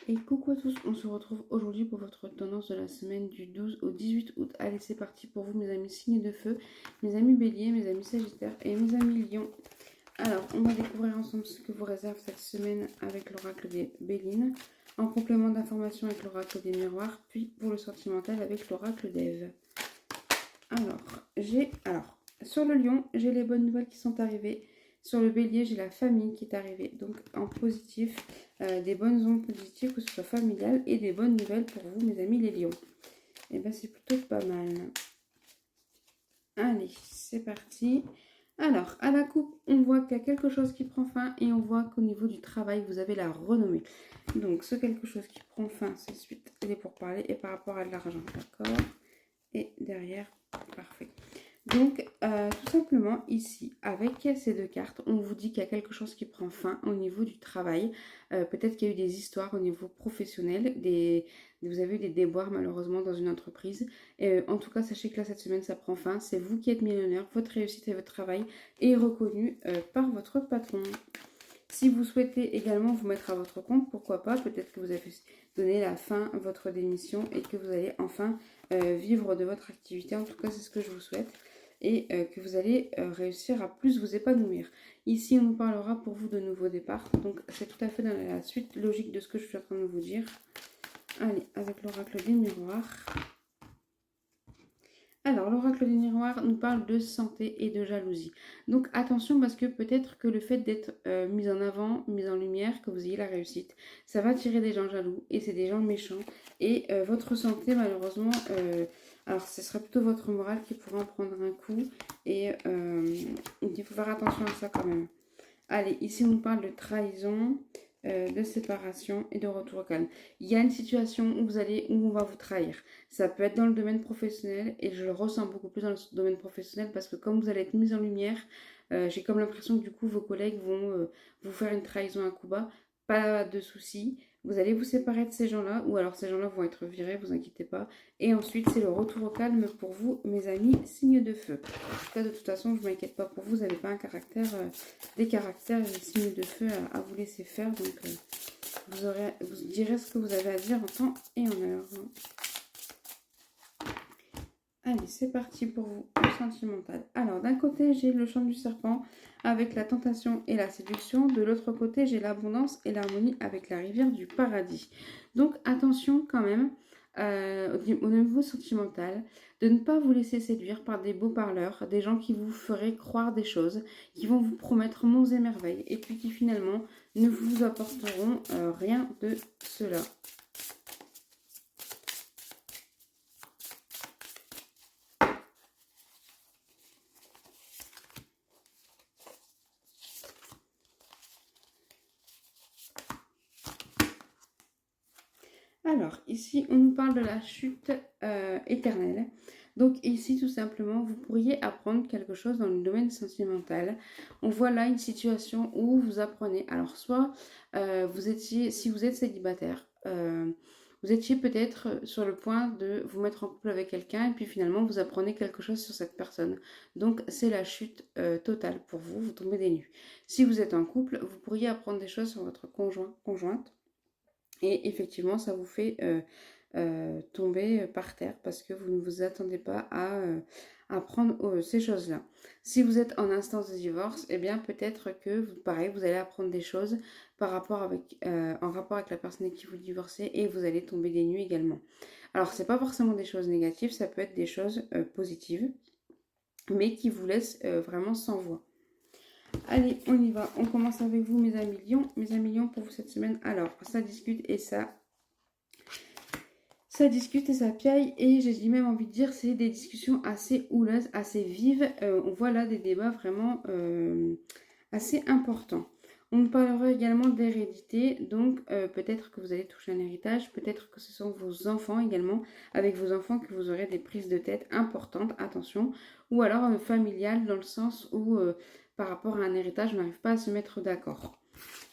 Et coucou à tous, on se retrouve aujourd'hui pour votre tendance de la semaine du 12 au 18 août. Allez, c'est parti pour vous mes amis signes de feu, mes amis béliers, mes amis sagittaires et mes amis lions. Alors, on va découvrir ensemble ce que vous réserve cette semaine avec l'oracle des Bélines, en complément d'informations avec l'oracle des miroirs, puis pour le sentimental avec l'oracle d'Ève. Alors, sur le lion, j'ai les bonnes nouvelles qui sont arrivées. Sur le bélier, j'ai la famille qui est arrivée. Donc, en positif, des bonnes ondes positives, que ce soit familial, et des bonnes nouvelles pour vous, mes amis les lions. Et bien, c'est plutôt pas mal. Allez, c'est parti. Alors, à la coupe, on voit qu'il y a quelque chose qui prend fin et on voit qu'au niveau du travail, vous avez la renommée. Donc, ce quelque chose qui prend fin, c'est suite les pourparlers et par rapport à de l'argent, d'accord? Et derrière, parfait. Donc, tout simplement, ici, avec ces deux cartes, on vous dit qu'il y a quelque chose qui prend fin au niveau du travail. Peut-être qu'il y a eu des histoires au niveau professionnel, vous avez eu des déboires malheureusement dans une entreprise. En tout cas, sachez que là, cette semaine, ça prend fin. C'est vous qui êtes millionnaire, votre réussite et votre travail est reconnu par votre patron. Si vous souhaitez également vous mettre à votre compte, pourquoi pas, peut-être que vous avez donné la fin à votre démission et que vous allez enfin vivre de votre activité. En tout cas, c'est ce que je vous souhaite. Et que vous allez réussir à plus vous épanouir. Ici, on nous parlera pour vous de nouveaux départs. Donc, c'est tout à fait dans la suite logique de ce que je suis en train de vous dire. Allez, avec l'oracle des miroirs. Alors, l'oracle des miroirs nous parle de santé et de jalousie. Donc, attention parce que peut-être que le fait d'être mis en avant, mis en lumière, que vous ayez la réussite, ça va attirer des gens jaloux et c'est des gens méchants. Et votre santé, malheureusement, alors ce serait plutôt votre morale qui pourrait en prendre un coup. Et il faut faire attention à ça quand même. Allez, ici on nous parle de trahison, de séparation et de retour au calme. Il y a une situation où on va vous trahir. Ça peut être dans le domaine professionnel et je le ressens beaucoup plus dans le domaine professionnel parce que comme vous allez être mise en lumière, j'ai comme l'impression que du coup vos collègues vont vous faire une trahison à coup bas. Pas de souci. Vous allez vous séparer de ces gens-là ou alors ces gens-là vont être virés, vous inquiétez pas. Et ensuite, c'est le retour au calme pour vous, mes amis, signes de feu. En tout cas, de toute façon, je ne m'inquiète pas pour vous, vous n'avez pas un caractère, des caractères, des signes de feu à vous laisser faire. Donc, vous direz ce que vous avez à dire en temps et en heure. Allez, c'est parti pour vous, le sentimental. Alors, d'un côté, j'ai le chant du serpent avec la tentation et la séduction. De l'autre côté, j'ai l'abondance et l'harmonie avec la rivière du paradis. Donc, attention quand même au niveau sentimental, de ne pas vous laisser séduire par des beaux parleurs, des gens qui vous feraient croire des choses, qui vont vous promettre monts et merveilles, et puis qui finalement ne vous apporteront rien de cela. Alors, ici, on nous parle de la chute éternelle. Donc ici, tout simplement, vous pourriez apprendre quelque chose dans le domaine sentimental. On voit là une situation où vous apprenez. Alors, soit si vous êtes célibataire, vous étiez peut-être sur le point de vous mettre en couple avec quelqu'un et puis finalement, vous apprenez quelque chose sur cette personne. Donc, c'est la chute totale pour vous, vous tombez des nues. Si vous êtes en couple, vous pourriez apprendre des choses sur votre conjointe. Et effectivement, ça vous fait tomber par terre parce que vous ne vous attendez pas à prendre ces choses-là. Si vous êtes en instance de divorce, eh bien peut-être que, pareil, vous allez apprendre des choses en rapport avec la personne avec qui vous divorcez et vous allez tomber des nues également. Alors, c'est pas forcément des choses négatives, ça peut être des choses positives, mais qui vous laissent vraiment sans voix. Allez, on y va. On commence avec vous, mes amis lions. Mes amis lions, pour vous cette semaine. Alors, ça discute et ça discute et ça piaille. Et j'ai même envie de dire, c'est des discussions assez houleuses, assez vives. On voit là des débats vraiment assez importants. On nous parlera également d'hérédité. Donc, peut-être que vous allez toucher un héritage. Peut-être que ce sont vos enfants également. Avec vos enfants que vous aurez des prises de tête importantes. Attention. Ou alors familial dans le sens où... par rapport à un héritage, on n'arrive pas à se mettre d'accord.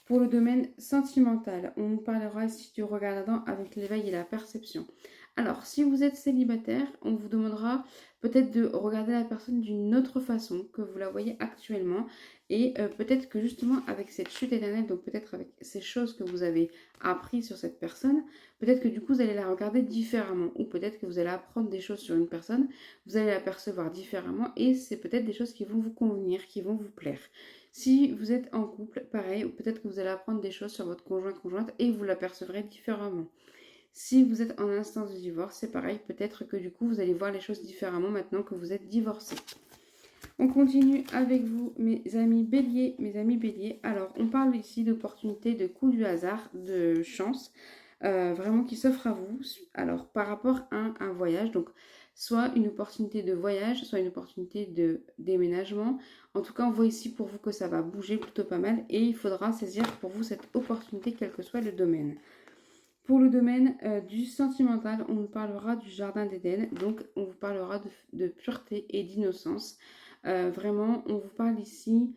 Pour le domaine sentimental, on nous parlera ici du regard d'Adam avec l'éveil et la perception. Alors, si vous êtes célibataire, on vous demandera peut-être de regarder la personne d'une autre façon que vous la voyez actuellement Et peut-être que justement avec cette chute éternelle, donc peut-être avec ces choses que vous avez appris sur cette personne, peut-être que du coup vous allez la regarder différemment. Ou peut-être que vous allez apprendre des choses sur une personne, vous allez la percevoir différemment et c'est peut-être des choses qui vont vous convenir, qui vont vous plaire. Si vous êtes en couple, pareil, ou peut-être que vous allez apprendre des choses sur votre conjointe et vous la percevrez différemment. Si vous êtes en instance de divorce, c'est pareil, peut-être que du coup vous allez voir les choses différemment maintenant que vous êtes divorcé. On continue avec vous, mes amis béliers. Mes amis béliers, alors on parle ici d'opportunités, de coups du hasard, de chance, vraiment qui s'offre à vous. Alors par rapport à un voyage, donc soit une opportunité de voyage, soit une opportunité de déménagement. En tout cas, on voit ici pour vous que ça va bouger plutôt pas mal et il faudra saisir pour vous cette opportunité, quel que soit le domaine. Pour le domaine du sentimental, on nous parlera du jardin d'Éden, donc on vous parlera de pureté et d'innocence. Vraiment, on vous parle ici,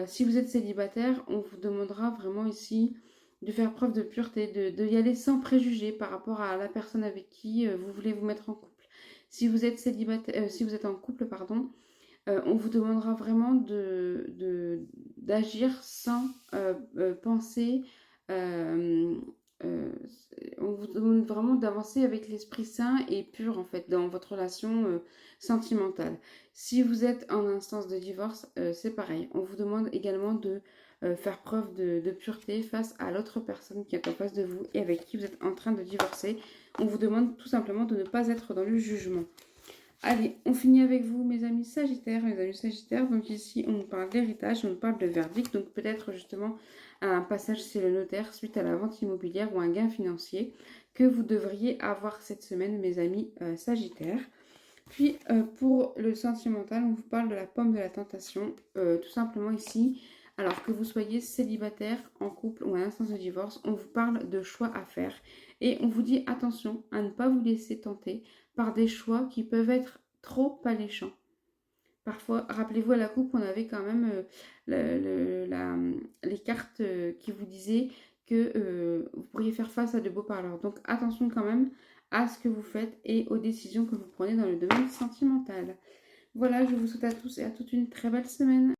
si vous êtes célibataire, on vous demandera vraiment ici de faire preuve de pureté, de y aller sans préjugés par rapport à la personne avec qui vous voulez vous mettre en couple. Si vous êtes célibataire, si vous êtes en couple, pardon, on vous demandera vraiment d'agir sans penser. euh, euh, on vous demande vraiment d'avancer avec l'esprit sain et pur en fait dans votre relation sentimentale. Si vous êtes en instance de divorce, c'est pareil. On vous demande également de faire preuve de pureté face à l'autre personne qui est en face de vous et avec qui vous êtes en train de divorcer. On vous demande tout simplement de ne pas être dans le jugement. Allez, on finit avec vous, mes amis Sagittaires. Mes amis Sagittaires, donc ici, on nous parle d'héritage, on nous parle de verdict, donc peut-être justement un passage chez le notaire suite à la vente immobilière ou un gain financier que vous devriez avoir cette semaine, mes amis Sagittaires. Puis, pour le sentimental, on vous parle de la pomme de la tentation, tout simplement ici. Alors que vous soyez célibataire, en couple ou en instance de divorce, on vous parle de choix à faire. Et on vous dit attention à ne pas vous laisser tenter par des choix qui peuvent être trop alléchants. Parfois, rappelez-vous à la coupe, on avait quand même les cartes qui vous disaient que vous pourriez faire face à de beaux parleurs. Donc attention quand même à ce que vous faites et aux décisions que vous prenez dans le domaine sentimental. Voilà, je vous souhaite à tous et à toutes une très belle semaine.